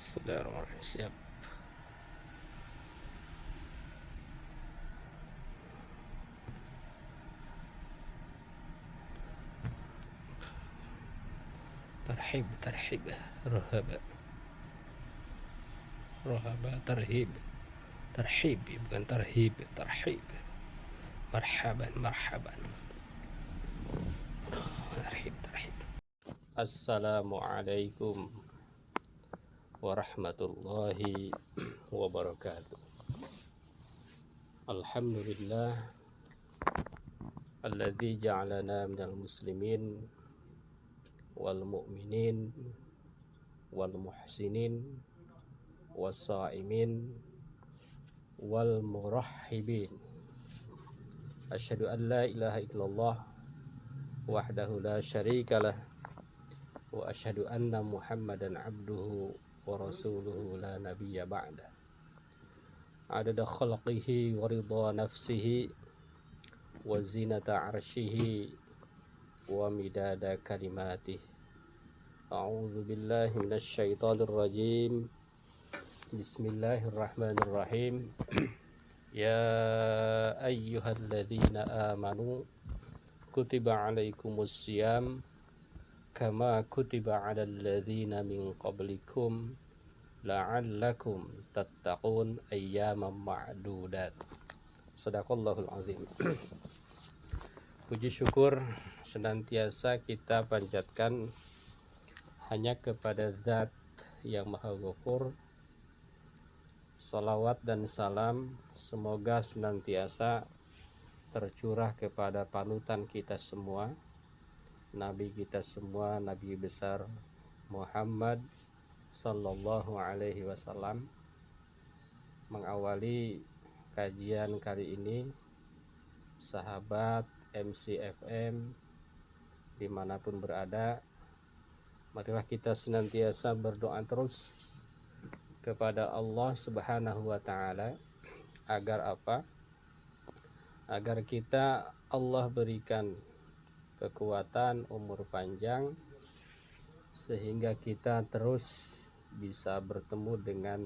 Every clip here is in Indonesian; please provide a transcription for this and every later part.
Bismillahirrahmanirrahim. Siap. Tarhib, tarhib, rohaba, rohaba, tarhib, tarhib, bukan tarhib, tarhib. Marhaban, marhaban. Tarhib, tarhib. Assalamualaikum warahmatullahi wabarakatuh. Alhamdulillah alladzi ja'alana minal muslimin wal mu'minin wal muhsinin was sa'imin wal murahhibin. Asyhadu an la ilaha illallah wahdahu la syarikalah wa asyhadu anna muhammadan abduhu wa rasuluhu la nabiyya ba'da. Adada khalqihi wa ridha nafsihi wa zinata arshihi wa midada kalimatih. A'udzu billahi minasy syaithanir rajim. Bismillahirrahmanirrahim. Ya ayyuhalladzina amanu kutiba alaikumus syiyam kama kutiba alal ladzina min qablikum la'allakum tattaqun ayyaman ma'dudat. Shadaqallahul azim. Puji syukur senantiasa kita panjatkan hanya kepada Zat yang Maha Ghafur. Salawat dan salam semoga senantiasa tercurah kepada panutan kita semua, Nabi kita semua, Nabi besar Muhammad Sallallahu Alaihi Wasallam. Mengawali kajian kali ini, sahabat MCFM dimanapun berada, marilah kita senantiasa berdoa terus kepada Allah Subhanahu wa Ta'ala agar apa? Agar kita Allah berikan kekuatan, umur panjang, sehingga kita terus bisa bertemu dengan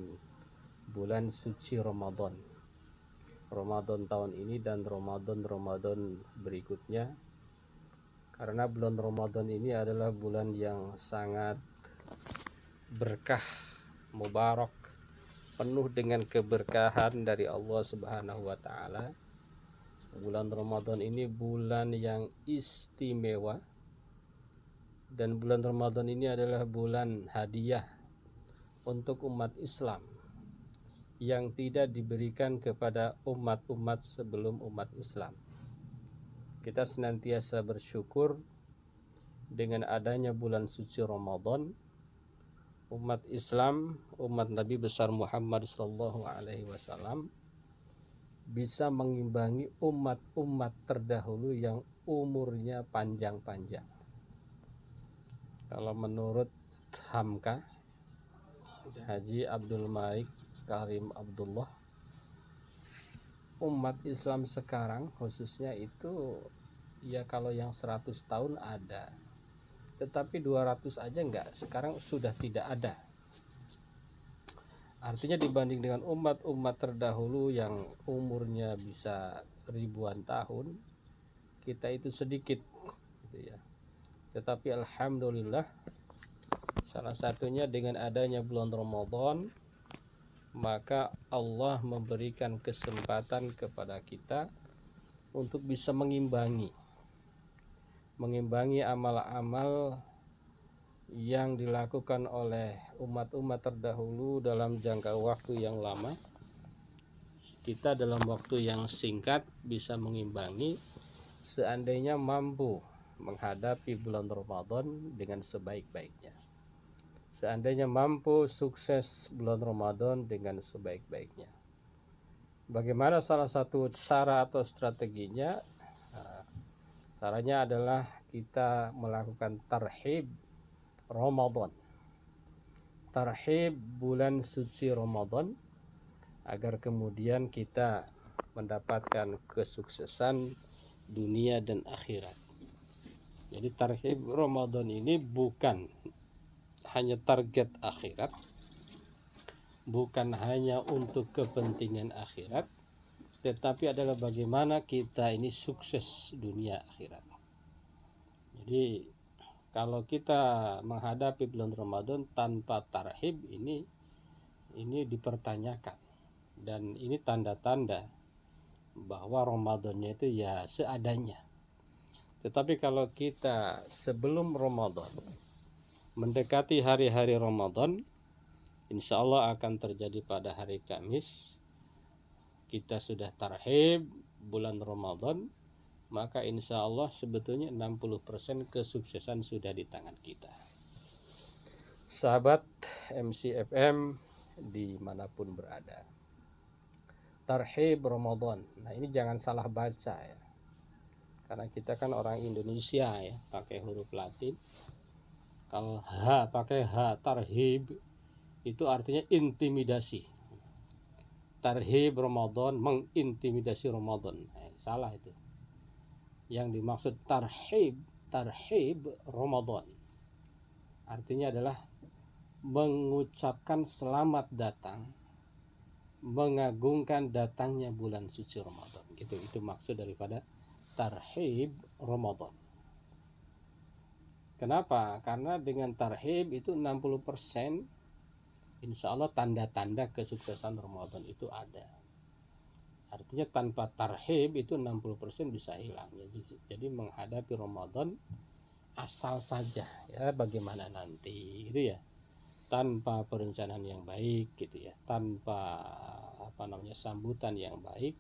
bulan suci Ramadan. Ramadan tahun ini dan Ramadan berikutnya. Karena bulan Ramadan ini adalah bulan yang sangat berkah, mubarak, penuh dengan keberkahan dari Allah Subhanahu wa Ta'ala. Bulan Ramadan ini bulan yang istimewa, dan bulan Ramadan ini adalah bulan hadiah untuk umat Islam yang tidak diberikan kepada umat-umat sebelum umat Islam. Kita senantiasa bersyukur dengan adanya bulan suci Ramadan. Umat Islam, umat Nabi besar Muhammad sallallahu alaihi wasallam bisa mengimbangi umat-umat terdahulu yang umurnya panjang-panjang. Kalau menurut Hamka Haji Abdul Malik Karim Abdullah, umat Islam sekarang khususnya itu ya kalau yang 100 tahun ada, tetapi 200 aja enggak, sekarang sudah tidak ada. Artinya dibanding dengan umat-umat terdahulu yang umurnya bisa ribuan tahun, kita itu sedikit gitu ya. Tetapi alhamdulillah, salah satunya dengan adanya bulan Ramadan, maka Allah memberikan kesempatan kepada kita untuk bisa mengimbangi amal-amal yang dilakukan oleh umat-umat terdahulu dalam jangka waktu yang lama. Kita dalam waktu yang singkat bisa mengimbangi seandainya mampu menghadapi bulan Ramadan dengan sebaik-baiknya. Seandainya mampu sukses bulan Ramadan dengan sebaik-baiknya. Bagaimana salah satu cara atau strateginya? Caranya adalah kita melakukan tarhib Ramadan, tarhib bulan suci Ramadan, agar kemudian kita mendapatkan kesuksesan dunia dan akhirat. Jadi tarhib Ramadan ini bukan hanya target akhirat, bukan hanya untuk kepentingan akhirat, tetapi adalah bagaimana kita ini sukses dunia akhirat. Jadi kalau kita menghadapi bulan Ramadan tanpa tarhib, ini dipertanyakan, dan ini tanda-tanda bahwa Ramadannya itu ya seadanya. Tetapi kalau kita sebelum Ramadan mendekati hari-hari Ramadan, insya Allah akan terjadi pada hari Kamis, kita sudah tarhib bulan Ramadan, maka insya Allah sebetulnya 60% kesuksesan sudah di tangan kita. Sahabat MCFM dimanapun berada, tarhib Ramadan, nah ini jangan salah baca ya, karena kita kan orang Indonesia ya, pakai huruf Latin. Kalau H pakai H, tarhib itu artinya intimidasi. Tarhib Ramadan, mengintimidasi Ramadan. Salah itu. Yang dimaksud tarhib Ramadan artinya adalah mengucapkan selamat datang, mengagungkan datangnya bulan suci Ramadan. Gitu, itu maksud daripada tarhib Ramadan. Kenapa? Karena dengan tarhib itu 60%, insya Allah tanda-tanda kesuksesan Ramadan itu ada. Artinya tanpa tarhib itu 60% bisa hilang. Jadi menghadapi Ramadan asal saja ya, bagaimana nanti gitu ya, tanpa perencanaan yang baik gitu ya, tanpa sambutan yang baik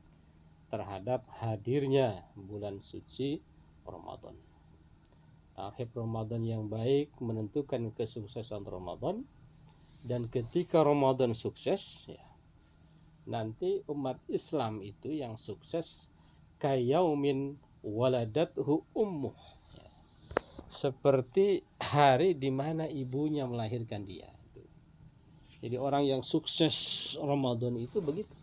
terhadap hadirnya bulan suci Ramadan. Tarhib Ramadan yang baik menentukan kesuksesan Ramadan, dan ketika Ramadan sukses ya, nanti umat Islam itu yang sukses kayaumin waladathu ummuh ya, seperti hari di mana ibunya melahirkan dia. Jadi orang yang sukses Ramadan itu begitu,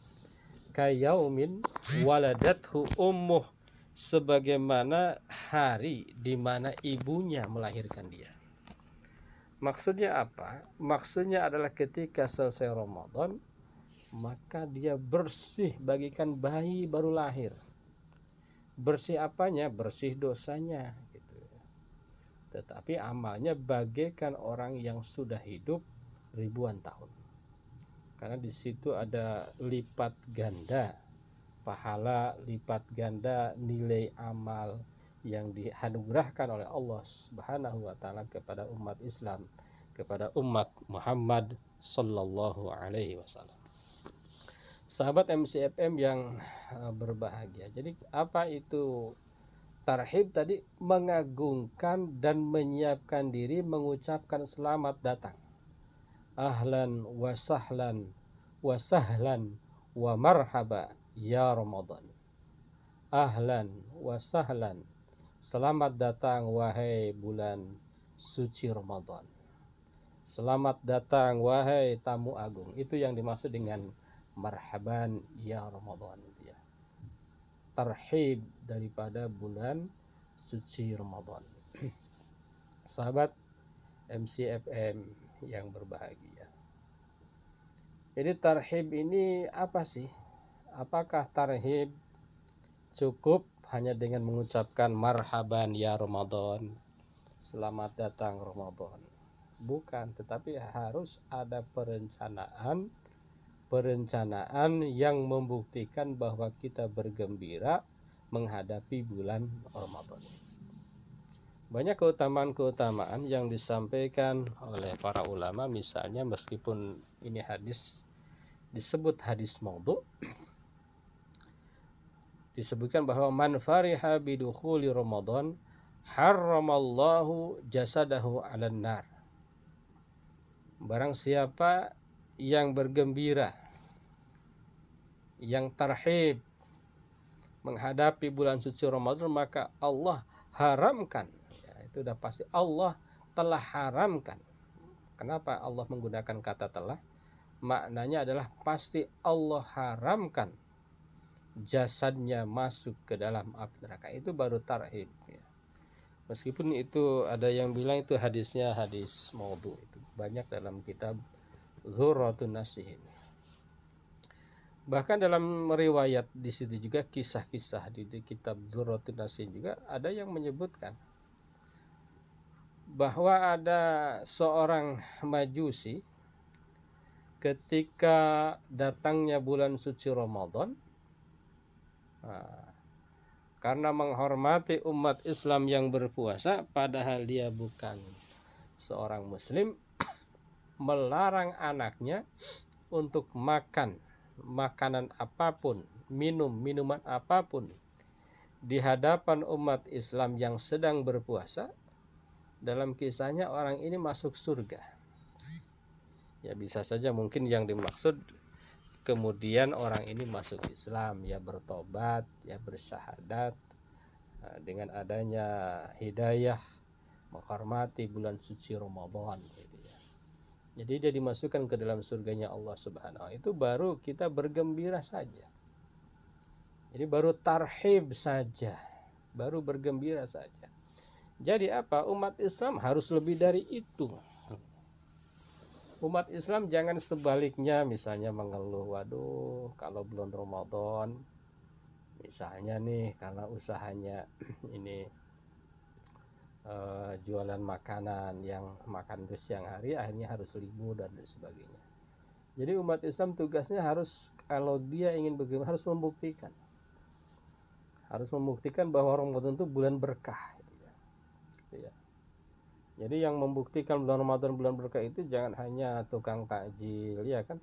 kayaumin waladathu ummuh, sebagaimana hari di mana ibunya melahirkan dia. Maksudnya apa? Maksudnya adalah ketika selesai Ramadan, maka dia bersih bagikan bayi baru lahir. Bersih apanya? Bersih dosanya gitu. Tetapi amalnya bagaikan orang yang sudah hidup ribuan tahun. Karena di situ ada lipat ganda pahala, lipat ganda nilai amal yang dianugerahkan oleh Allah Subhanahu wa taala kepada umat Islam, kepada umat Muhammad sallallahu alaihi wasallam. Sahabat MCFM yang berbahagia. Jadi apa itu tarhib tadi? Mengagungkan dan menyiapkan diri, mengucapkan selamat datang. Ahlan wa sahlan wa marhaba ya Ramadan. Ahlan wa sahlan, selamat datang wahai bulan suci Ramadan. Selamat datang wahai tamu agung. Itu yang dimaksud dengan marhaban ya Ramadan itu ya. Tarhib daripada bulan suci Ramadan. Sahabat MCFM yang berbahagia. Jadi tarhib ini apa sih? Apakah tarhib cukup hanya dengan mengucapkan marhaban ya Ramadan, selamat datang Ramadan? Bukan, tetapi harus ada perencanaan yang membuktikan bahwa kita bergembira menghadapi bulan Ramadan. Banyak keutamaan-keutamaan yang disampaikan oleh para ulama, misalnya meskipun ini hadis disebut hadis maudhu, disebutkan bahwa man fariha bidukhuli Ramadan harramallahu jasadahu 'alan nar. Barang siapa yang bergembira, yang tarhib menghadapi bulan suci Ramadan, maka Allah haramkan ya, itu udah pasti Allah telah haramkan. Kenapa Allah menggunakan kata telah? Maknanya adalah pasti Allah haramkan jasadnya masuk ke dalam api neraka. Itu baru tarhib ya. Meskipun itu ada yang bilang itu hadisnya hadis maudhu, itu banyak dalam kitab dzurratun nasihin. Bahkan dalam riwayat di situ juga kisah-kisah di kitab Dzurratun Nasihin juga ada yang menyebutkan bahwa ada seorang majusi ketika datangnya bulan suci Ramadan, karena menghormati umat Islam yang berpuasa padahal dia bukan seorang muslim, melarang anaknya untuk makan makanan apapun, minuman apapun di hadapan umat Islam yang sedang berpuasa. Dalam kisahnya orang ini masuk surga. Ya bisa saja mungkin yang dimaksud kemudian orang ini masuk Islam, ya bertobat, ya bersyahadat dengan adanya hidayah menghormati bulan suci Ramadan gitu ya. Jadi dia dimasukkan ke dalam surganya Allah Subhanahu wa ta'ala. Itu baru kita bergembira saja. Jadi baru tarhib saja, baru bergembira saja. Jadi apa? Umat Islam harus lebih dari itu. Umat Islam jangan sebaliknya misalnya mengeluh, waduh kalau belum Ramadan, misalnya nih karena usahanya ini jualan makanan, yang makan itu siang hari akhirnya harus libur dan sebagainya. Jadi umat Islam tugasnya harus, kalau dia ingin bagaimana, harus membuktikan bahwa Ramadan itu bulan berkah gitu ya. Jadi yang membuktikan bulan Ramadan bulan berkah itu jangan hanya tukang takjil ya kan,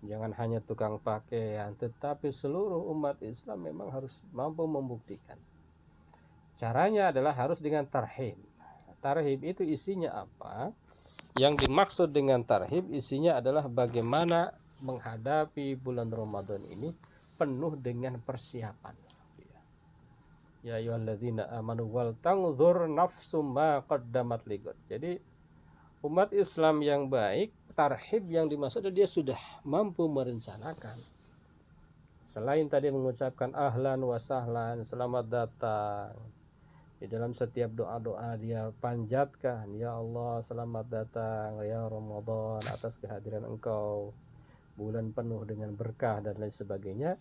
jangan hanya tukang pakaian, tetapi seluruh umat Islam memang harus mampu membuktikan. Caranya adalah harus dengan tarhib. Tarhib itu isinya apa? Yang dimaksud dengan tarhib isinya adalah bagaimana menghadapi bulan Ramadan ini penuh dengan persiapan. Ya ayyuhalladzina amanu wal tanzur nafsum ma qaddamat lighad. Jadi umat Islam yang baik, tarhib yang dimaksud dia sudah mampu merencanakan. Selain tadi mengucapkan ahlan wa sahlan, selamat datang, di dalam setiap doa-doa dia panjatkan, ya Allah selamat datang ya Ramadan atas kehadiran engkau, bulan penuh dengan berkah dan lain sebagainya.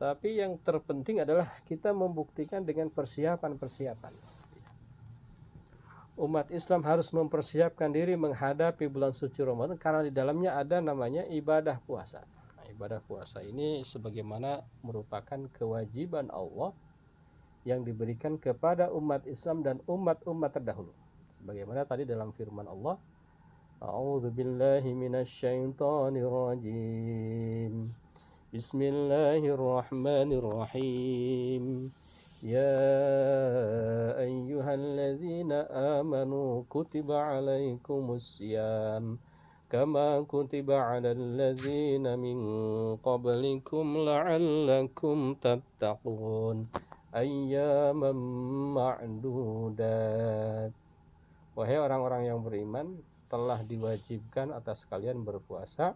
Tapi yang terpenting adalah kita membuktikan dengan persiapan-persiapan. Umat Islam harus mempersiapkan diri menghadapi bulan suci Ramadan karena di dalamnya ada namanya ibadah puasa. Nah, ibadah puasa ini sebagaimana merupakan kewajiban Allah yang diberikan kepada umat Islam dan umat-umat terdahulu. Sebagaimana tadi dalam firman Allah, A'udzubillahi minasyaitonirrajim. Bismillahirrahmanirrahim. Ya ayyuhalladzina amanu kutiba alaikumussyam kama kutiba 'alal ladzina min qablikum la'allakum tattaqun ayyaman ma'dudat. Wahai orang-orang yang beriman, telah diwajibkan atas kalian berpuasa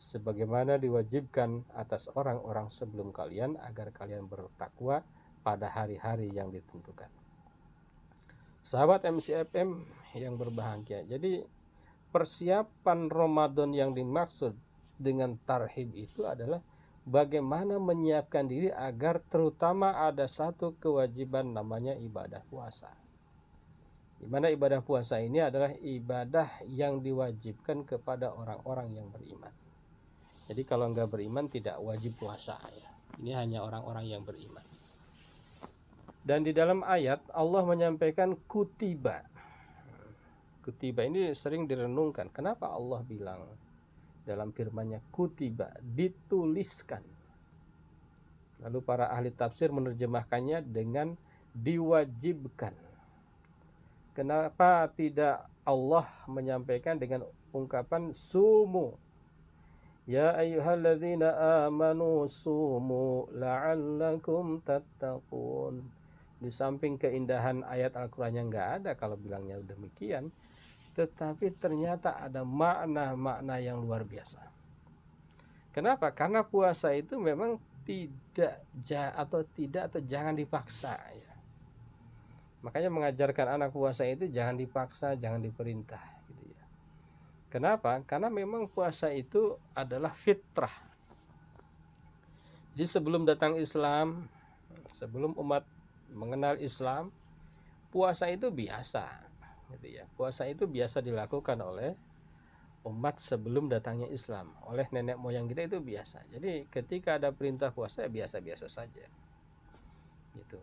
sebagaimana diwajibkan atas orang-orang sebelum kalian agar kalian bertakwa pada hari-hari yang ditentukan. Sahabat MCFM yang berbahagia, jadi persiapan Ramadan yang dimaksud dengan tarhib itu adalah bagaimana menyiapkan diri agar terutama ada satu kewajiban namanya ibadah puasa. Di mana ibadah puasa ini adalah ibadah yang diwajibkan kepada orang-orang yang beriman. Jadi kalau enggak beriman tidak wajib puasa ya. Ini hanya orang-orang yang beriman. Dan di dalam ayat Allah menyampaikan kutiba. Kutiba ini sering direnungkan. Kenapa Allah bilang dalam firman-Nya kutiba, dituliskan. Lalu para ahli tafsir menerjemahkannya dengan diwajibkan. Kenapa tidak Allah menyampaikan dengan ungkapan sumu? Ya ayyuhalladzina amanu sumu la'allakum tattaqun. Di samping keindahan ayat Al-Qur'annya enggak ada kalau bilangnya demikian, tetapi ternyata ada makna-makna yang luar biasa. Kenapa? Karena puasa itu memang tidak atau jangan dipaksa ya. Makanya mengajarkan anak puasa itu jangan dipaksa, jangan diperintah gitu ya. Kenapa? Karena memang puasa itu adalah fitrah. Jadi sebelum datang Islam, sebelum umat mengenal Islam, puasa itu biasa, gitu ya. Puasa itu biasa dilakukan oleh umat sebelum datangnya Islam, oleh nenek moyang kita itu biasa. Jadi ketika ada perintah puasa, biasa-biasa saja, gitu.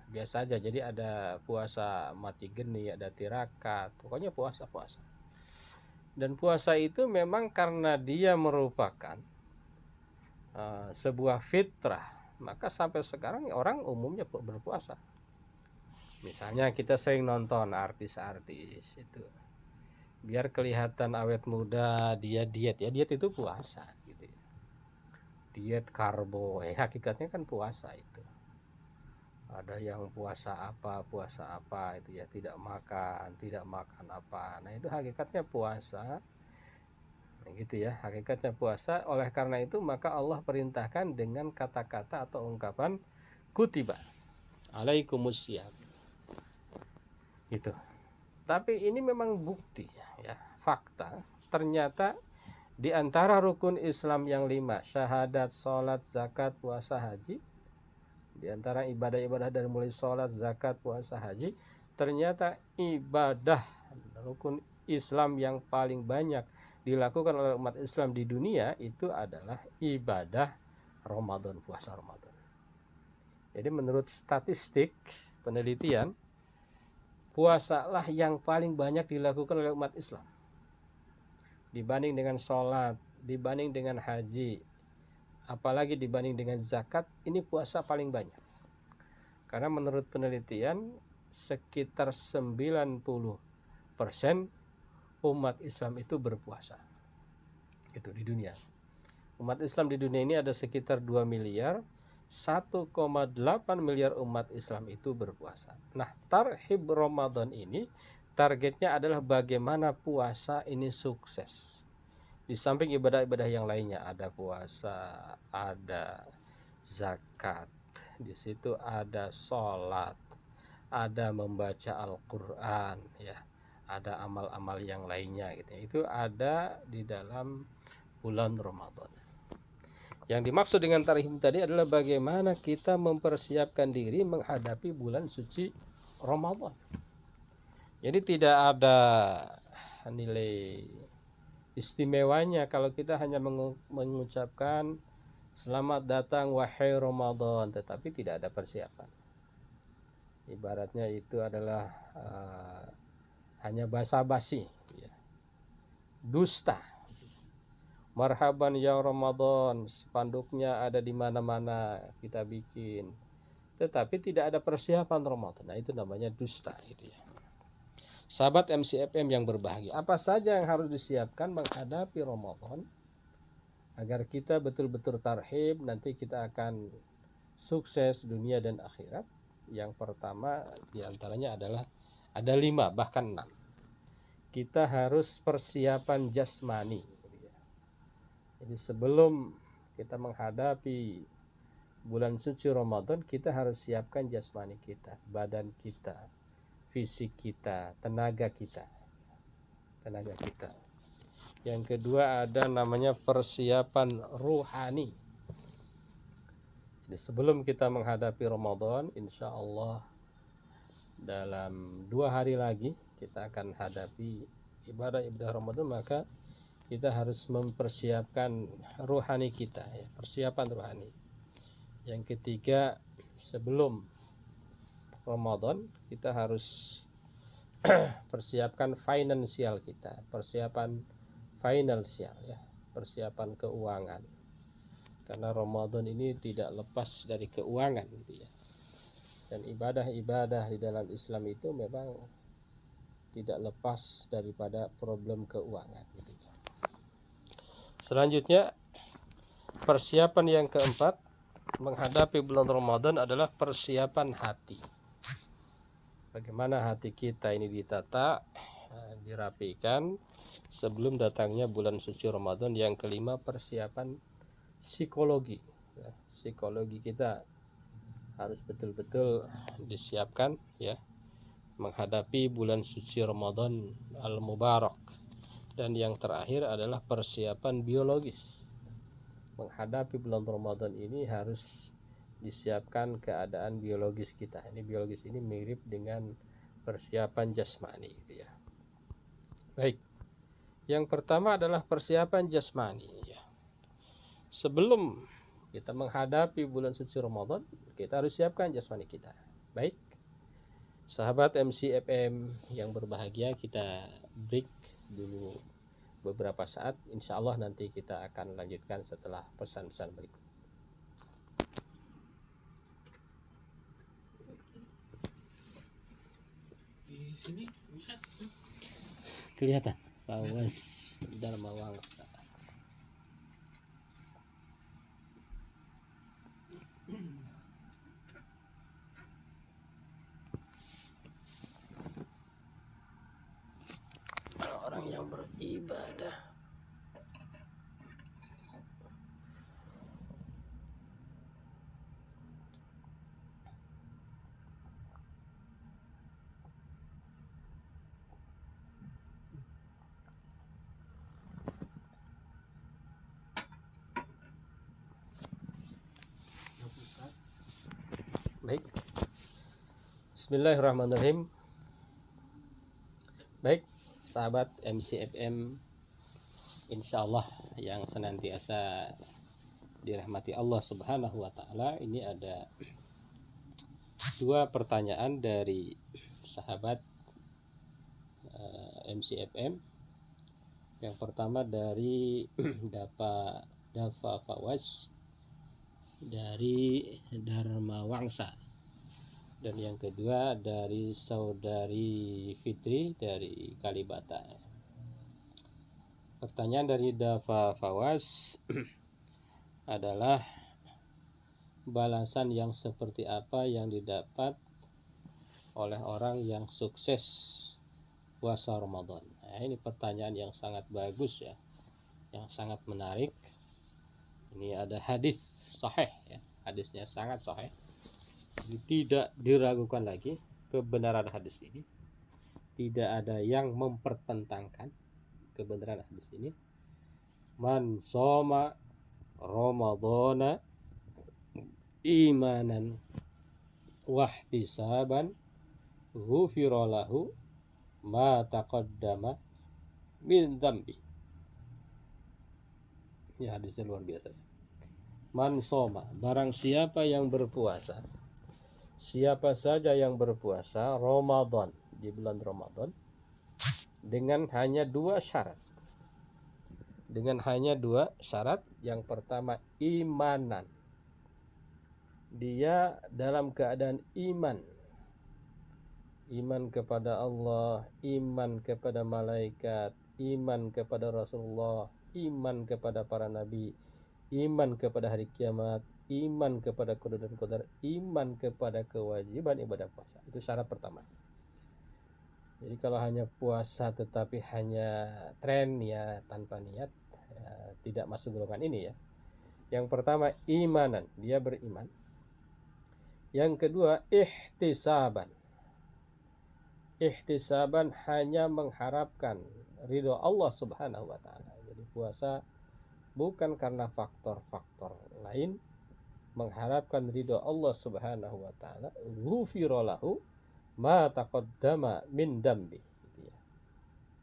Biasa aja. Jadi ada puasa mati geni, ada tirakat, pokoknya puasa-puasa. Dan puasa itu memang karena dia merupakan sebuah fitrah, maka sampai sekarang orang umumnya berpuasa. Misalnya kita sering nonton artis-artis itu, biar kelihatan awet muda, dia diet, ya diet itu puasa gitu ya. Diet karbo, hakikatnya kan puasa itu. Ada yang puasa apa itu ya, tidak makan apa. Nah itu hakikatnya puasa, gitu ya, hakikatnya puasa. Oleh karena itu maka Allah perintahkan dengan kata-kata atau ungkapan kutiba alaikumusiyam, gitu. Tapi ini memang bukti ya, fakta. Ternyata di antara rukun Islam yang 5, syahadat, sholat, zakat, puasa, haji, di antara ibadah-ibadah dari mulai sholat, zakat, puasa, haji, ternyata ibadah rukun Islam yang paling banyak dilakukan oleh umat Islam di dunia itu adalah ibadah Ramadan, puasa Ramadan. Jadi menurut statistik penelitian, puasalah yang paling banyak dilakukan oleh umat Islam dibanding dengan sholat, dibanding dengan haji, apalagi dibanding dengan zakat. Ini puasa paling banyak, karena menurut penelitian sekitar 90% umat Islam itu berpuasa itu di dunia. Umat Islam di dunia ini ada sekitar 2 miliar, 1,8 miliar umat Islam itu berpuasa. Nah, tarhib Ramadan ini targetnya adalah bagaimana puasa ini sukses. Di samping ibadah-ibadah yang lainnya, ada puasa, ada zakat, di situ ada sholat, ada membaca Al-Quran, ya, ada amal-amal yang lainnya gitu. Itu ada di dalam bulan Ramadan. Yang dimaksud dengan tarhib tadi adalah bagaimana kita mempersiapkan diri menghadapi bulan suci Ramadan. Jadi tidak ada nilai istimewanya kalau kita hanya mengucapkan selamat datang wahai Ramadan, tetapi tidak ada persiapan. Ibaratnya itu adalah hanya basa-basi, ya. Dusta. Marhaban ya Ramadan, spanduknya ada di mana-mana kita bikin, tetapi tidak ada persiapan Ramadan. Nah, itu namanya dusta, gitu ya. Sahabat MCFM yang berbahagia, apa saja yang harus disiapkan menghadapi Ramadan agar kita betul-betul tarhib, nanti kita akan sukses dunia dan akhirat? Yang pertama diantaranya adalah ada 5, bahkan 6. Kita harus persiapan jasmani. Jadi sebelum kita menghadapi bulan suci Ramadan, kita harus siapkan jasmani kita, badan kita, fisik kita, tenaga kita. Yang kedua ada namanya persiapan ruhani. Jadi sebelum kita menghadapi Ramadan, insya Allah dalam 2 hari lagi kita akan hadapi ibadah Ramadan, maka kita harus mempersiapkan ruhani kita, ya, persiapan ruhani. Yang ketiga, sebelum Ramadan kita harus persiapkan finansial kita, persiapan finansial, ya, persiapan keuangan. Karena Ramadan ini tidak lepas dari keuangan, gitu ya. Dan ibadah-ibadah di dalam Islam itu memang tidak lepas daripada problem keuangan, gitu ya. Selanjutnya, persiapan yang keempat menghadapi bulan Ramadan adalah persiapan hati. Bagaimana hati kita ini ditata, dirapikan sebelum datangnya bulan suci Ramadan. Yang kelima, persiapan psikologi. Ya, psikologi kita harus betul-betul disiapkan, ya, menghadapi bulan suci Ramadan al-Mubarak, Dan yang terakhir adalah persiapan biologis. Menghadapi bulan Ramadan ini harus disiapkan keadaan biologis kita. Ini biologis ini mirip dengan persiapan jasmani gitu ya. Baik. Yang pertama adalah persiapan jasmani ya. Sebelum kita menghadapi bulan suci Ramadan, kita harus siapkan jasmani kita. Baik. Sahabat MCFM yang berbahagia, kita break dulu beberapa saat. Insya Allah nanti kita akan lanjutkan setelah pesan-pesan berikut. Di sini bisa Kelihatan Fawas Dharma Wangsa. Orang yang beribadah. Baik. Bismillahirrahmanirrahim. Baik, sahabat MCFM, insya Allah yang senantiasa dirahmati Allah Subhanahu wa Ta'ala, ini ada dua pertanyaan dari sahabat MCFM. Yang pertama dari Dafa Fawas dari Dharma Wangsa, dan yang kedua dari saudari Fitri dari Kalibata. Pertanyaan dari Dafa Fawas adalah balasan yang seperti apa yang didapat oleh orang yang sukses puasa Ramadan. Nah, ini pertanyaan yang sangat bagus ya, yang sangat menarik. Ini ada hadis sahih ya, hadisnya sangat sahih. Jadi tidak diragukan lagi kebenaran hadis ini. Tidak ada yang mempertentangkan kebenaran hadis ini. Man shoma Ramadhana imanan wahtisaban ghufira lahu ma taqaddama min dzambi. Ini hadisnya luar biasa ya. Man shoma, barang siapa yang berpuasa, siapa saja yang berpuasa Ramadan, di bulan Ramadan, dengan hanya dua syarat. Dengan hanya dua syarat. Yang pertama imanan. Dia dalam keadaan iman. Iman kepada Allah, iman kepada malaikat, iman kepada Rasulullah, iman kepada para nabi, iman kepada hari kiamat, iman kepada qada dan qadar, iman kepada kewajiban ibadah puasa. Itu syarat pertama. Jadi kalau hanya puasa tetapi hanya tren ya, tanpa niat ya, tidak masuk golongan ini ya. Yang pertama imanan, dia beriman. Yang kedua ihtisaban. Ihtisaban hanya mengharapkan ridho Allah Subhanahu wa Ta'ala. Jadi puasa bukan karena faktor-faktor lain, mengharapkan ridho Allah Subhanahu wa Ta'ala. Ghufira lahu ma taqaddama min dambi, gitu ya.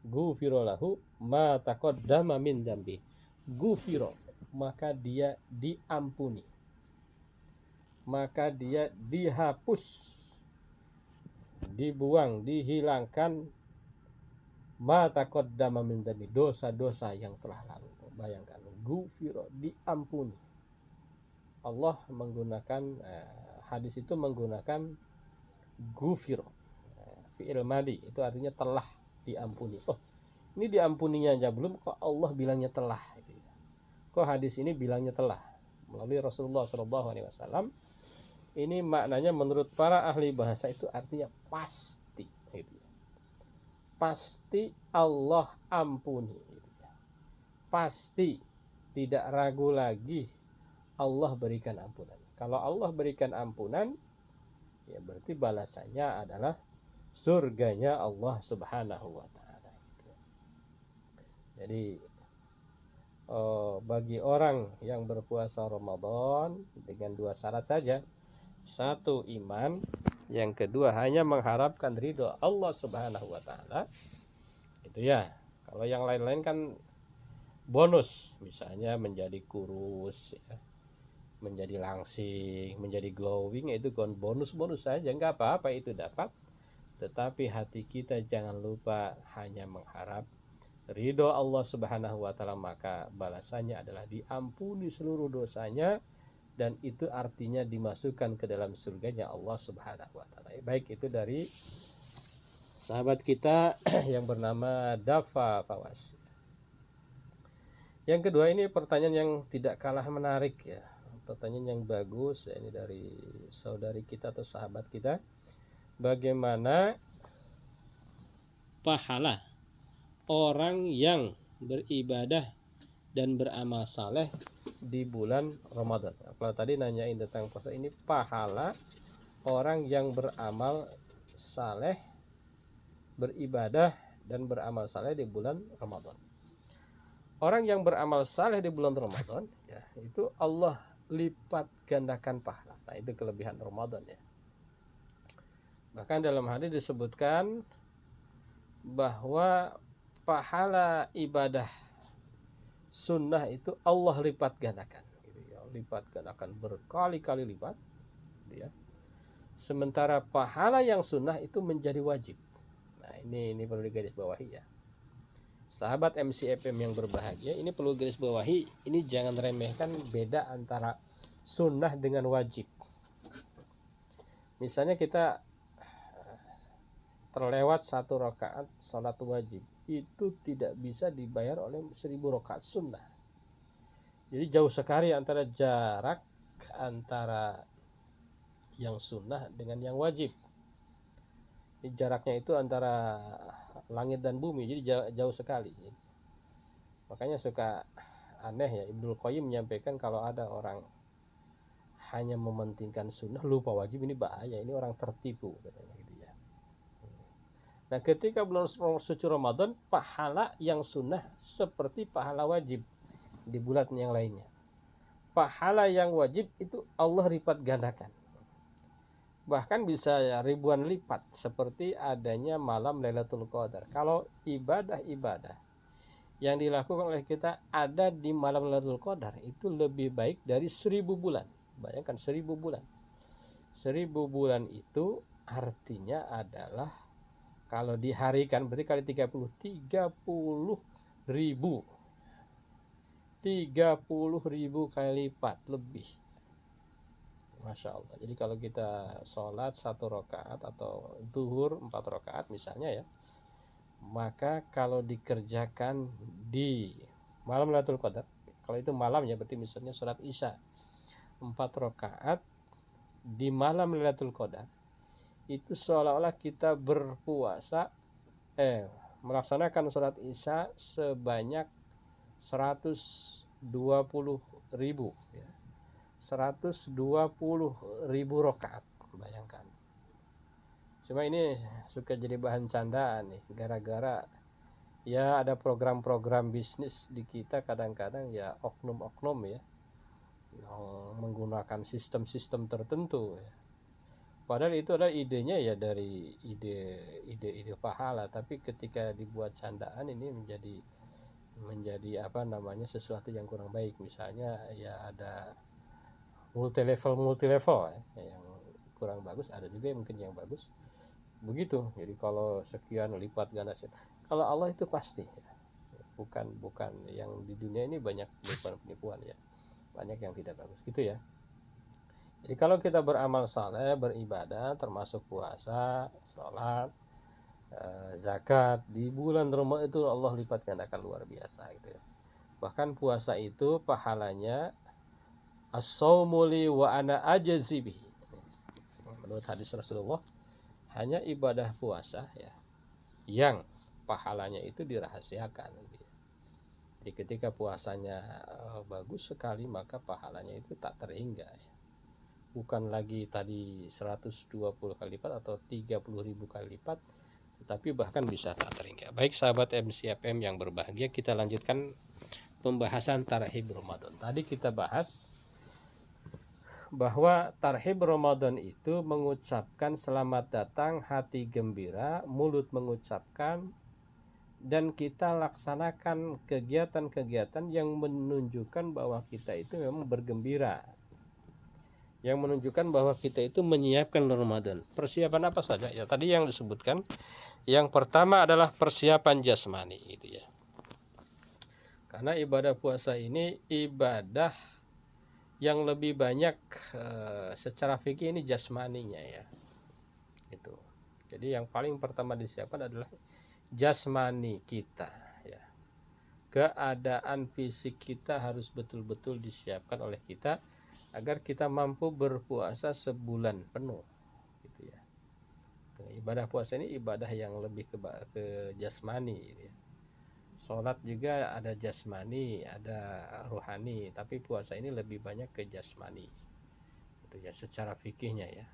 Ghufira lahu ma taqaddama min dambi. Ghufira, maka dia diampuni, maka dia dihapus, dibuang, dihilangkan ma taqaddama min dambi, dosa-dosa yang telah lalu. Bayangkan, ghufira, diampuni. Allah menggunakan hadis itu menggunakan ghufira, fi'il madi, itu artinya telah diampuni. Oh, ini diampuninya aja belum kok Allah bilangnya telah gitu ya. Kok hadis ini bilangnya telah melalui Rasulullah SAW. Ini maknanya menurut para ahli bahasa itu artinya pasti gitu ya. Pasti Allah ampuni gitu ya. Pasti, tidak ragu lagi Allah berikan ampunan. Kalau Allah berikan ampunan, ya berarti balasannya adalah surganya Allah Subhanahu wa Ta'ala. Jadi bagi orang yang berpuasa Ramadan dengan dua syarat saja. Satu, iman. Yang kedua, hanya mengharapkan ridho Allah Subhanahu wa taala. Itu ya. Kalau yang lain-lain kan bonus, misalnya menjadi kurus ya, menjadi langsing, menjadi glowing, itu kan bonus-bonus saja, nggak apa-apa itu dapat. Tetapi hati kita jangan lupa hanya mengharap ridho Allah Subhanahu wa taala, maka balasannya adalah diampuni seluruh dosanya, dan itu artinya dimasukkan ke dalam surganya Allah Subhanahu wa taala. Baik itu dari sahabat kita yang bernama Dafa Fawas. Yang kedua, ini pertanyaan yang tidak kalah menarik ya. Pertanyaan yang bagus ya, ini dari saudari kita atau sahabat kita. Bagaimana pahala orang yang beribadah dan beramal saleh di bulan Ramadan? Kalau tadi nanyain tentang puasa, ini pahala orang yang beramal saleh, beribadah dan beramal saleh di bulan Ramadan. Orang yang beramal saleh di bulan Ramadan ya, itu Allah lipat gandakan pahala. Nah, itu kelebihan Ramadan ya. Bahkan dalam hadis disebutkan bahwa pahala ibadah sunnah itu Allah lipat gandakan gitu ya. Lipat gandakan berkali-kali lipat gitu ya. Sementara pahala yang sunnah itu menjadi wajib. Nah, ini perlu digarisbawahi ya. Sahabat MCFM yang berbahagia, ini perlu garis bawahi, ini jangan remehkan beda antara sunnah dengan wajib. Misalnya kita terlewat 1 rakaat sholat wajib, itu tidak bisa dibayar oleh 1000 rakaat sunnah. Jadi jauh sekali antara jarak antara yang sunnah dengan yang wajib. Ini jaraknya itu antara langit dan bumi, jadi jauh sekali. Makanya suka aneh ya, Ibnul Qayyim menyampaikan kalau ada orang hanya mementingkan sunnah lupa wajib, ini bahaya, ini orang tertipu katanya gitu ya. Nah, ketika bulan suci Ramadan, pahala yang sunnah seperti pahala wajib di bulan yang lainnya. Pahala yang wajib itu Allah lipat gandakan, bahkan bisa ya ribuan lipat, seperti adanya malam Lailatul Qadar. Kalau ibadah-ibadah yang dilakukan oleh kita ada di malam Lailatul Qadar, itu lebih baik dari 1000 bulan. Bayangkan 1000 bulan. 1000 bulan itu artinya adalah kalau diharikan berarti kali 30 ribu. 30.000 kali lipat lebih. Masya Allah. Jadi kalau kita sholat 1 rakaat atau zuhur 4 rakaat misalnya ya, maka kalau dikerjakan di malam Lailatul Qadar, kalau itu malam ya, berarti misalnya sholat isya 4 rakaat di malam Lailatul Qadar, itu seolah-olah kita berpuasa melaksanakan sholat isya sebanyak 120.000 ya. 120.000 rakaat, bayangkan. Cuma ini suka jadi bahan candaan nih, gara-gara ya ada program-program bisnis di kita kadang-kadang ya, oknum-oknum ya yang menggunakan sistem-sistem tertentu ya. Padahal itu adalah idenya ya dari ide pahala, tapi ketika dibuat candaan ini menjadi apa namanya, sesuatu yang kurang baik. Misalnya ya ada multi level ya, yang kurang bagus, ada juga yang mungkin yang bagus begitu. Jadi kalau sekian lipat ganda, kalau Allah itu pasti ya. bukan yang di dunia ini banyak penipuan ya, banyak yang tidak bagus gitu ya. Jadi kalau kita beramal saleh, beribadah termasuk puasa, sholat, zakat di bulan Ramadan, itu Allah lipat gandakan luar biasa gitu ya. Bahkan puasa itu pahalanya as-saumu li wa ana ajzi bihi. Menurut hadis Rasulullah, hanya ibadah puasa ya yang pahalanya itu dirahasiakan. Jadi ketika puasanya bagus sekali, maka pahalanya itu tak terhingga ya. Bukan lagi tadi 120 kali lipat atau 30.000 kali lipat, tetapi bahkan bisa tak terhingga. Baik sahabat MCFM yang berbahagia, kita lanjutkan pembahasan tarhib Ramadan. Tadi kita bahas bahwa tarhib Ramadan itu mengucapkan selamat datang, hati gembira, mulut mengucapkan, dan kita laksanakan kegiatan-kegiatan yang menunjukkan bahwa kita itu memang bergembira, yang menunjukkan bahwa kita itu menyiapkan Ramadan. Persiapan apa saja? Ya tadi yang disebutkan. Yang pertama adalah persiapan jasmani, gitu ya. Karena ibadah puasa ini ibadah yang lebih banyak secara fikih ini jasmaninya ya. Itu. Jadi yang paling pertama disiapkan adalah jasmani kita ya. Keadaan fisik kita harus betul-betul disiapkan oleh kita agar kita mampu berpuasa sebulan penuh gitu ya. Ibadah puasa ini ibadah yang lebih ke jasmani gitu ya. Sholat juga ada jasmani, ada rohani, tapi puasa ini lebih banyak ke jasmani gitu ya, secara fikihnya ya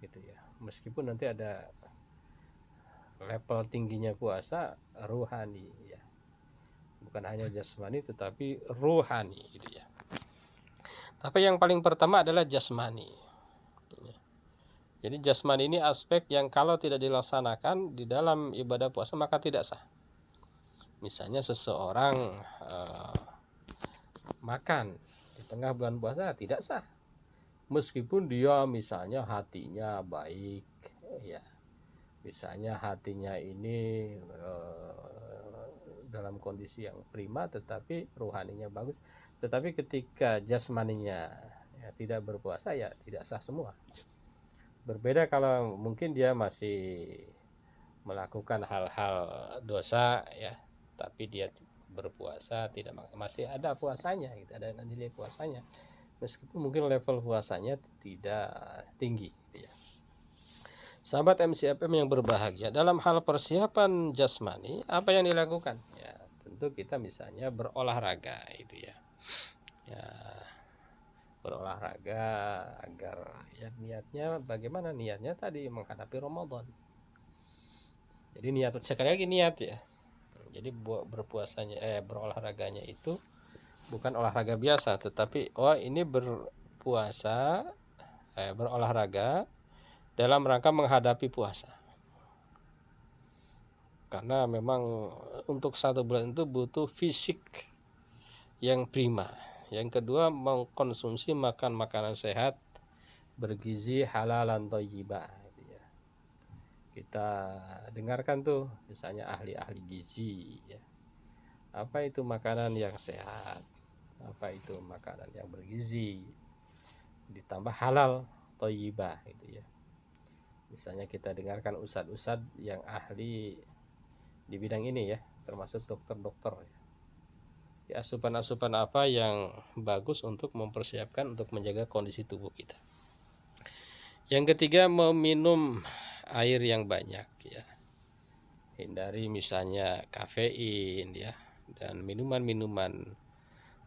gitu ya. Meskipun nanti ada level tingginya puasa rohani ya, bukan hanya jasmani tetapi rohani gitu ya. Tapi yang paling pertama adalah jasmani. Jadi jasmani ini aspek yang kalau tidak dilaksanakan di dalam ibadah puasa maka tidak sah. Misalnya seseorang makan di tengah bulan puasa tidak sah. Meskipun dia misalnya hatinya baik ya. Misalnya hatinya ini dalam kondisi yang prima tetapi rohaninya bagus. Tetapi ketika jasmaninya ya, tidak berpuasa ya tidak sah semua. Berbeda kalau mungkin dia masih melakukan hal-hal dosa ya, tapi dia berpuasa tidak, masih ada puasanya gitu, ada nilai puasanya meskipun mungkin level puasanya tidak tinggi gitu ya. Sahabat MCFM yang berbahagia, dalam hal persiapan jasmani apa yang dilakukan ya, tentu kita misalnya berolahraga itu ya, ya berolahraga agar ya niatnya bagaimana, niatnya tadi menghadapi Ramadan. Jadi niat sekali lagi niat ya. Jadi berpuasanya berolahraganya itu bukan olahraga biasa tetapi ini berpuasa berolahraga dalam rangka menghadapi puasa. Karena memang untuk satu bulan itu butuh fisik yang prima. Yang kedua, mengkonsumsi makan makanan sehat bergizi halalan thayyibah gitu ya. Kita dengarkan tuh misalnya ahli-ahli gizi ya. Apa itu makanan yang sehat? Apa itu makanan yang bergizi? Ditambah halal thayyibah gitu ya. Misalnya kita dengarkan ustadz-ustadz yang ahli di bidang ini ya, termasuk dokter-dokter ya. Asupan-asupan apa yang bagus untuk mempersiapkan untuk menjaga kondisi tubuh kita. Yang ketiga, meminum air yang banyak ya. Hindari misalnya kafein ya, dan minuman-minuman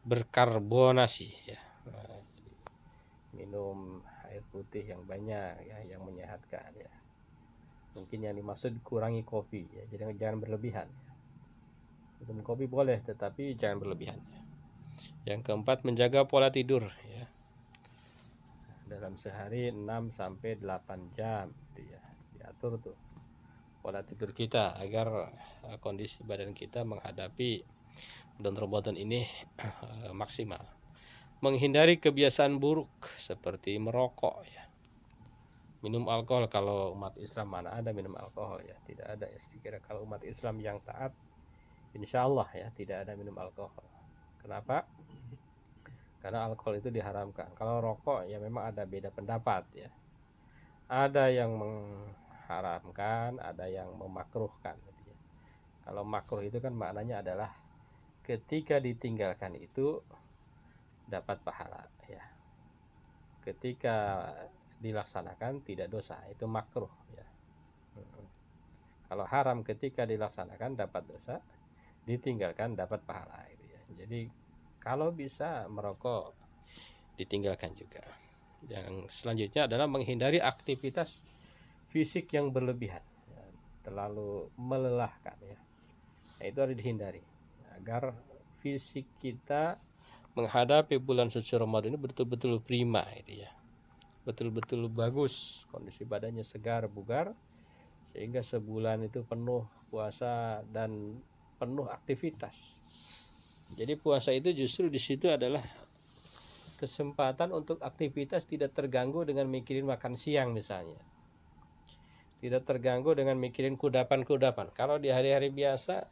berkarbonasi ya. Minum air putih yang banyak ya, yang menyehatkan ya. Mungkin yang dimaksud kurangi kopi ya, jadi jangan berlebihan ya. Minum kopi boleh tetapi jangan berlebihan ya. Yang keempat, menjaga pola tidur ya. Dalam sehari 6 sampai 8 jam gitu ya. Diatur tuh pola tidur kita agar kondisi badan kita menghadapi bulan Ramadan ini maksimal. Menghindari kebiasaan buruk seperti merokok ya. Minum alkohol, kalau umat Islam mana ada minum alkohol ya, tidak ada ya. Saya kira kalau umat Islam yang taat insya Allah ya tidak ada minum alkohol. Kenapa? Karena alkohol itu diharamkan. Kalau rokok ya memang ada beda pendapat ya. Ada yang mengharamkan, ada yang memakruhkan gitu ya. Kalau makruh itu kan maknanya adalah ketika ditinggalkan itu dapat pahala ya. Ketika dilaksanakan tidak dosa, itu makruh ya. Kalau haram ketika dilaksanakan dapat dosa, ditinggalkan dapat pahala gitu ya. Jadi kalau bisa merokok ditinggalkan juga. Yang selanjutnya adalah menghindari aktivitas fisik yang berlebihan. terlalu melelahkan ya. Nah, itu harus dihindari agar fisik kita menghadapi bulan suci Ramadan ini betul-betul prima itu ya. Betul-betul bagus, kondisi badannya segar, bugar, sehingga sebulan itu penuh puasa dan penuh aktivitas. Jadi puasa itu justru di situ adalah kesempatan untuk aktivitas tidak terganggu dengan mikirin makan siang misalnya. Tidak terganggu dengan mikirin kudapan-kudapan. Kalau di hari-hari biasa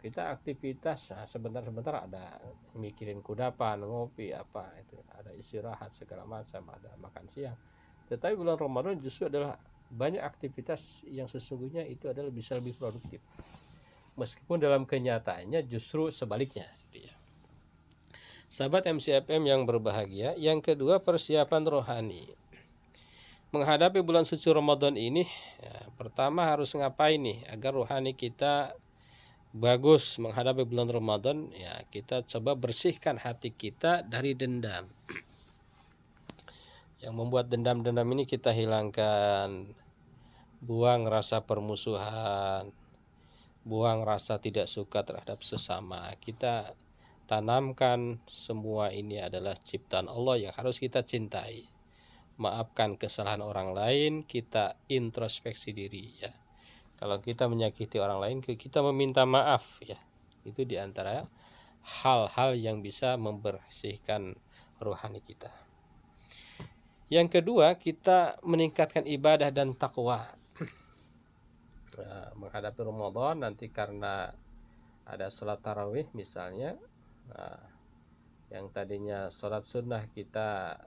kita aktivitas sebentar-sebentar ada mikirin kudapan, ngopi apa itu, ada istirahat segala macam, ada makan siang. Tetapi bulan Ramadan justru adalah banyak aktivitas yang sesungguhnya itu adalah bisa lebih produktif. Meskipun dalam kenyataannya justru sebaliknya gitu ya. Sahabat MCFM yang berbahagia, yang kedua persiapan rohani. Menghadapi bulan suci Ramadan ini, ya, pertama harus ngapain nih agar rohani kita bagus menghadapi bulan Ramadan? Ya, kita coba bersihkan hati kita dari dendam. Yang membuat dendam-dendam ini kita hilangkan. Buang rasa permusuhan, buang rasa tidak suka terhadap sesama. Kita tanamkan semua ini adalah ciptaan Allah yang harus kita cintai. Maafkan kesalahan orang lain, kita introspeksi diri ya. Kalau kita menyakiti orang lain, kita meminta maaf ya. Itu diantara hal-hal yang bisa membersihkan rohani kita. Yang kedua, kita meningkatkan ibadah dan takwa. Nah, menghadapi Ramadan nanti karena ada sholat tarawih misalnya, nah, yang tadinya sholat sunnah kita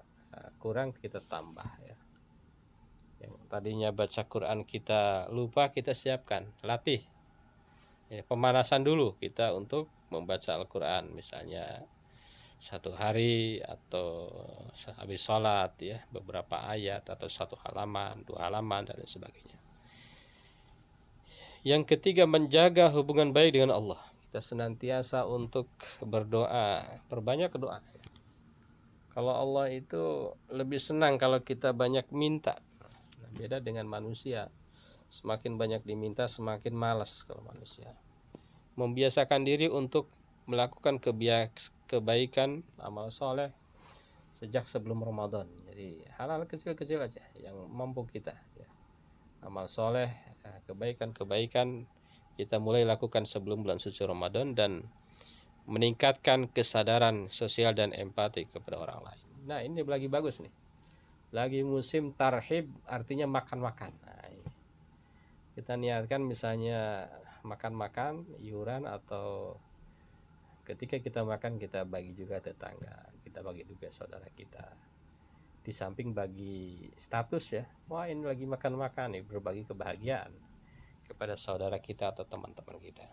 kurang, kita tambah ya. Yang tadinya baca Quran kita lupa, kita siapkan, latih ya, pemanasan dulu kita untuk membaca Al-Quran misalnya 1 hari atau habis sholat ya, beberapa ayat atau 1 halaman, 2 halaman dan lain sebagainya. Yang ketiga, menjaga hubungan baik dengan Allah. Kita senantiasa untuk berdoa, perbanyak doa. Kalau Allah itu lebih senang kalau kita banyak minta. Nah, beda dengan manusia. Semakin banyak diminta, semakin malas kalau manusia. Membiasakan diri untuk melakukan kebaikan, amal soleh sejak sebelum Ramadan. Jadi hal-hal kecil-kecil aja yang mampu kita. Ya. Amal soleh, kebaikan-kebaikan kita mulai lakukan sebelum bulan suci Ramadan dan meningkatkan kesadaran sosial dan empati kepada orang lain. Nah, ini lagi bagus nih. Lagi musim tarhib, artinya makan-makan. Nah, kita niatkan misalnya makan-makan, iuran, atau ketika kita makan kita bagi juga tetangga, kita bagi juga saudara kita. Di samping bagi status ya, wah ini lagi makan-makan nih, berbagi kebahagiaan kepada saudara kita atau teman-teman kita.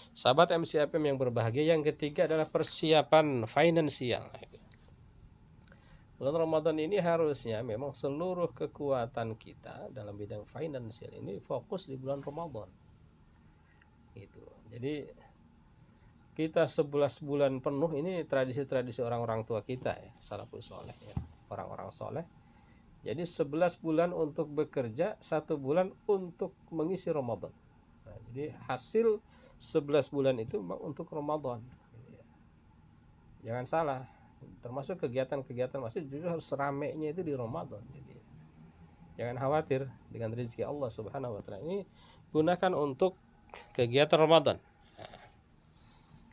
Sahabat MCFM yang berbahagia, yang ketiga adalah persiapan finansial. Bulan Ramadan ini harusnya memang seluruh kekuatan kita dalam bidang finansial ini fokus di bulan Ramadan. Gitu. Jadi kita 11 bulan penuh ini tradisi-tradisi orang-orang tua kita ya, salafus soleh ya, orang-orang soleh. Jadi 11 bulan untuk bekerja, 1 bulan untuk mengisi Ramadan. Nah, jadi hasil 11 bulan itu untuk Ramadan. Jangan salah, termasuk kegiatan-kegiatan masih justru harus ramainya itu di Ramadan. Jadi, jangan khawatir dengan rezeki Allah Subhanahu wa taala. Ini gunakan untuk kegiatan Ramadan. Nah,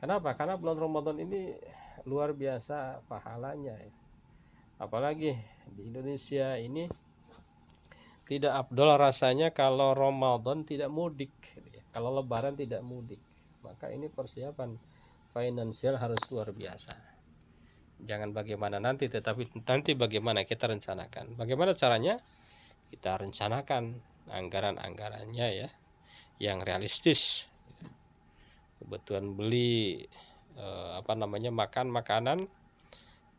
kenapa? Karena bulan Ramadan ini luar biasa pahalanya ya. Apalagi di Indonesia ini tidak afdol rasanya kalau Ramadan tidak mudik. Kalau Lebaran tidak mudik, maka ini persiapan finansial harus luar biasa. Jangan bagaimana nanti, tetapi nanti bagaimana kita rencanakan. Bagaimana caranya? Kita rencanakan anggaran-anggarannya ya, yang realistis. Kebutuhan beli makan makanan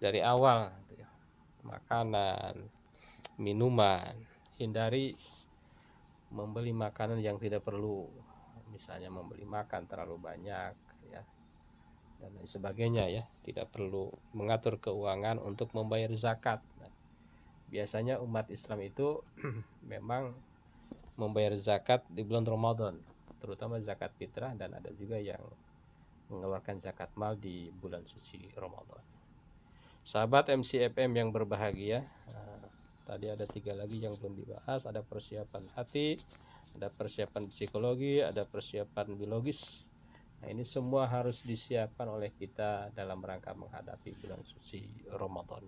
dari awal, makanan, minuman. Hindari membeli makanan yang tidak perlu. Misalnya membeli makan terlalu banyak ya, dan lain sebagainya ya. Tidak perlu mengatur keuangan untuk membayar zakat. Nah, biasanya umat Islam itu memang membayar zakat di bulan Ramadan, terutama zakat fitrah, dan ada juga yang mengeluarkan zakat mal di bulan suci Ramadan. Sahabat MCFM yang berbahagia, tadi ada 3 lagi yang belum dibahas. Ada persiapan hati, ada persiapan psikologi, ada persiapan biologis. Nah, ini semua harus disiapkan oleh kita dalam rangka menghadapi bulan suci Ramadan.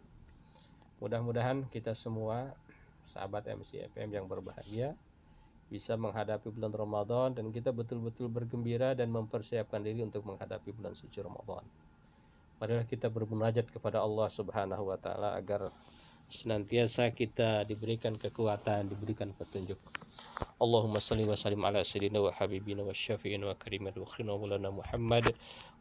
Mudah-mudahan kita semua sahabat MCFM yang berbahagia bisa menghadapi bulan Ramadan, dan kita betul-betul bergembira dan mempersiapkan diri untuk menghadapi bulan suci Ramadan. Marilah kita bermunajat kepada Allah Subhanahu wa taala agar senantiasa kita diberikan kekuatan, diberikan petunjuk. Allahumma salli wa sallim ala sayyidina wa habibina wa syafi'ina wa karimina wa khirina wa maulana Muhammad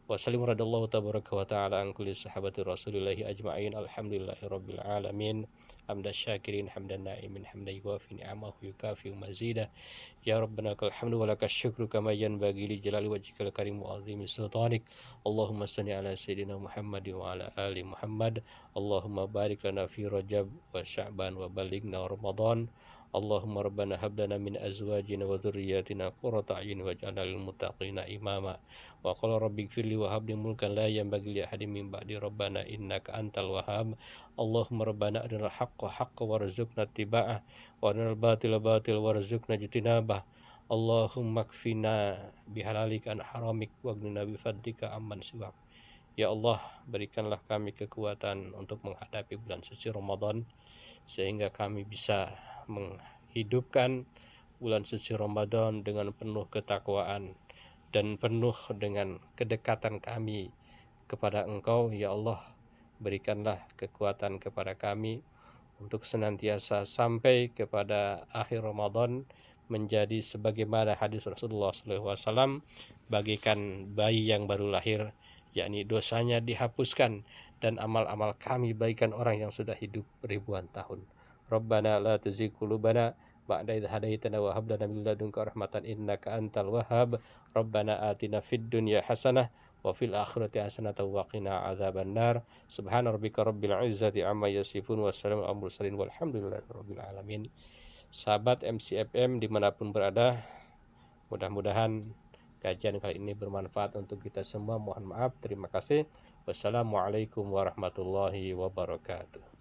wa sallim radallahu tabaraka wa ta'ala an kulli sahabati rasulillahi ajma'in. Alhamdulillahi rabbil alamin, hamdan syakirin, hamdan na'imin, hamdan yuwafi ni'amahu yukafi mazidah. Ya Rabbana lakal hamdu wa lakas syukru kama yanbaghi li jalali wajhikal karim wa azimi sultanik. Allahumma salli ala sayyidina Muhammad wa ala ali Muhammad. Allahumma barik lana fi Rajab wa Sya'ban wa balighna Ramadan. Allahumma rabbana hab lana min azwajina wa dhurriyyatina qurrata a'yun waj'alna lil muttaqina imama. Wa qala rabbighfirli wa hab li mulkan la yanbaghi li ahadin min ba'di rabbana innaka antal wahhab. Allahumma rabbana arinal haqqa haqqan warzuqna ittiba'ah wa arinal batila batil warzuqna ijtinabah. Allahumma kfina bihalalika an haramik waghnina bifadlika amman siwak. Ya Allah, berikanlah kami kekuatan untuk menghadapi bulan suci Ramadan, sehingga kami bisa menghidupkan bulan suci Ramadan dengan penuh ketakwaan dan penuh dengan kedekatan kami kepada Engkau. Ya Allah, berikanlah kekuatan kepada kami untuk senantiasa sampai kepada akhir Ramadan menjadi sebagaimana hadis Rasulullah SAW, bagikan bayi yang baru lahir, yakni dosanya dihapuskan dan amal-amal kami bagikan orang yang sudah hidup ribuan tahun. Rabbana la tuzigh qulubana ba'da idh hadaitana wa hab lana min ladunka rahmatan innaka antal wahhab. Rabbana atina fid dunya hasanah wa fil akhirati hasanatan wa qina adzabannar. Subhana rabbika rabbil izzati amma yasifun wa salamun alal mursalin walhamdulillahi rabbil alamin. Sahabat MCFM dimanapun berada, mudah-mudahan kajian kali ini bermanfaat untuk kita semua. Mohon maaf, terima kasih. Wassalamualaikum warahmatullahi wabarakatuh.